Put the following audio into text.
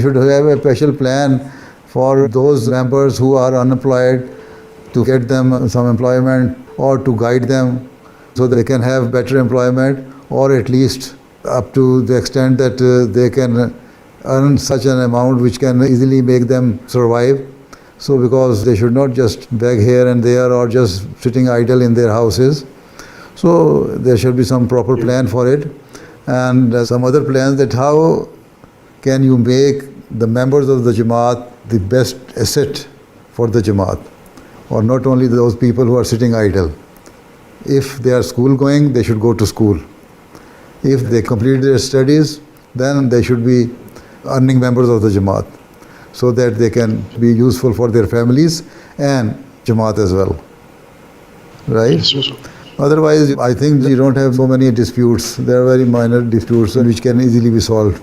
should have a special plan for those members who are unemployed to get them some employment or to guide them so they can have better employment, or at least up to the extent that they can earn such an amount which can easily make them survive. So because they should not just beg here and there or just sitting idle in their houses. So there should be some proper plan for it, and some other plans that how can you make the members of the Jamaat the best asset for the Jamaat, or not only those people who are sitting idle. If they are school going, they should go to school. If they complete their studies, then they should be earning members of the Jamaat so that they can be useful for their families and Jamaat as well. Right? Yes. Otherwise, I think you don't have so many disputes. There are very minor disputes which can easily be solved.